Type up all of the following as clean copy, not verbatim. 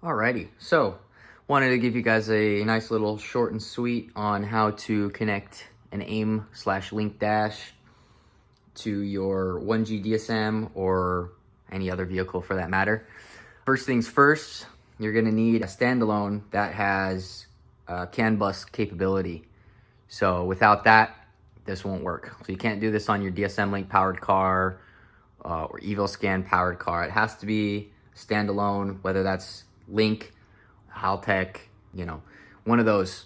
Alrighty, so wanted to give you guys a nice little short and sweet on how to connect an AIM/link dash to your 1G DSM or any other vehicle for that matter. First things first, you're gonna need a standalone that has CAN bus capability. So without that, this won't work. So you can't do this on your DSM link powered car or EvoScan powered car. It has to be standalone, whether that's Link, Haltech, one of those.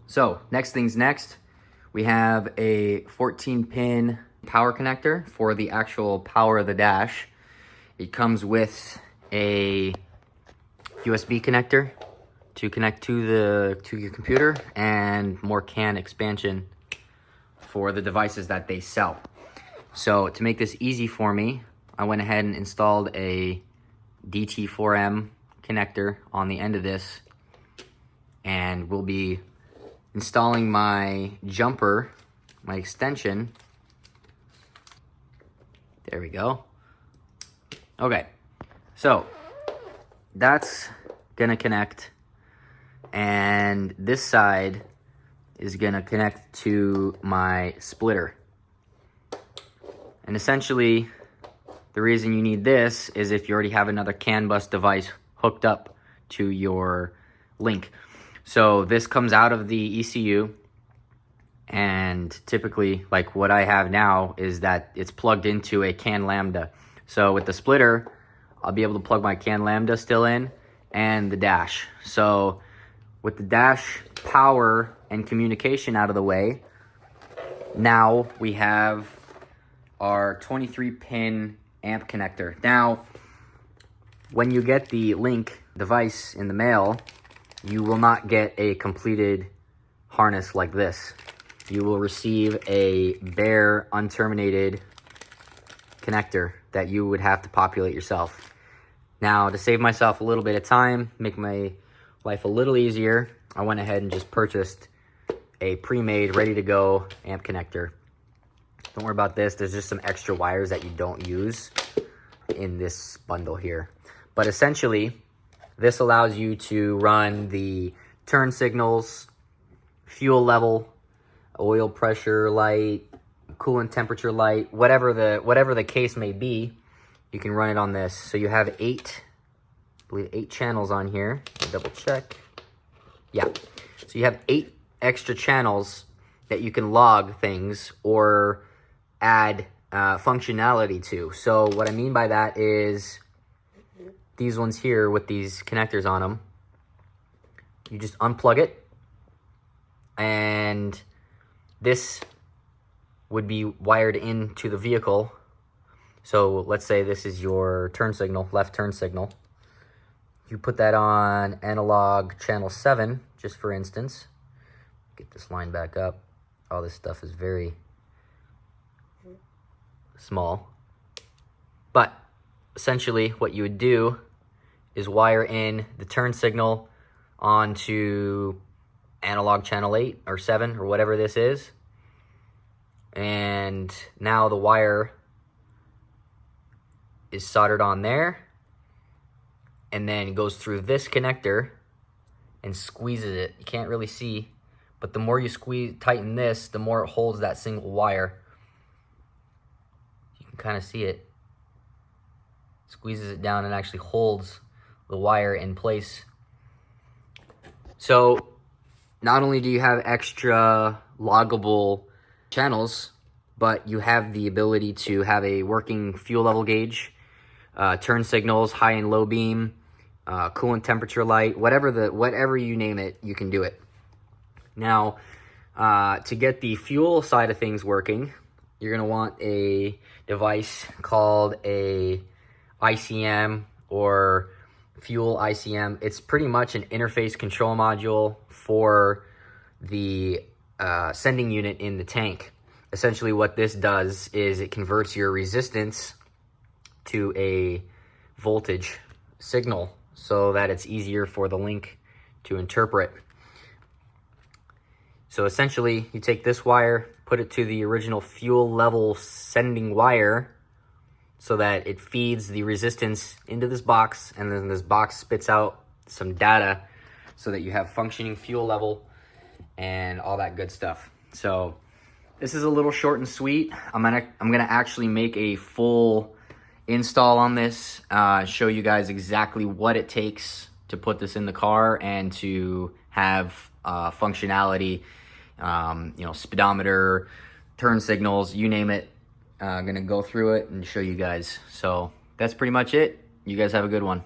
So next things next, we have a 14-pin power connector for the actual power of the dash. It comes with a USB connector to connect to your computer and more CAN expansion for the devices that they sell. So to make this easy for me, I went ahead and installed a DT4M connector on the end of this, and we'll be installing my jumper, my extension. There we go. Okay, so that's gonna connect, and this side is gonna connect to my splitter. And essentially, the reason you need this is if you already have another CAN bus device hooked up to your link. So this comes out of the ECU, and typically, like what I have now, is that it's plugged into a CAN lambda. So with the splitter, I'll be able to plug my CAN lambda still in and the dash. So with the dash power and communication out of the way, now we have our 23-pin amp connector. Now, when you get the Link device in the mail, you will not get a completed harness like this. You will receive a bare, unterminated connector that you would have to populate yourself. Now, to save myself a little bit of time, make my life a little easier, I went ahead and just purchased a pre-made, ready-to-go amp connector. Don't worry about this. There's just some extra wires that you don't use in this bundle here. But essentially, this allows you to run the turn signals, fuel level, oil pressure light, coolant temperature light, whatever the case may be, you can run it on this. So you have I believe 8 channels on here. Double check. Yeah. So you have 8 extra channels that you can log things or add functionality to. So what I mean by that is these ones here with these connectors on them, you just unplug it, and this would be wired into the vehicle. So let's say this is your turn signal, left turn signal. You put that on analog channel 7, just for instance. Get this line back up. All this stuff is very small. But essentially what you would do is wire in the turn signal onto analog channel 8 or 7 or whatever this is. And now the wire is soldered on there, and then it goes through this connector and squeezes it. You can't really see, but the more you tighten this, the more it holds that single wire. You can kind of see it. Squeezes it down and actually holds the wire in place. So not only do you have extra loggable channels, but you have the ability to have a working fuel level gauge, turn signals, high and low beam, coolant temperature light, whatever you name it, you can do it. Now, to get the fuel side of things working, you're gonna want a device called a ICM or fuel ICM. It's pretty much an interface control module for the sending unit in the tank. Essentially what this does is it converts your resistance to a voltage signal so that it's easier for the link to interpret. So essentially you take this wire, put it to the original fuel level sending wire, so that it feeds the resistance into this box, and then this box spits out some data so that you have functioning fuel level and all that good stuff. So this is a little short and sweet. I'm gonna actually make a full install on this, show you guys exactly what it takes to put this in the car and to have functionality, you know, speedometer, turn signals, you name it. I'm gonna go through it and show you guys. So that's pretty much it. You guys have a good one.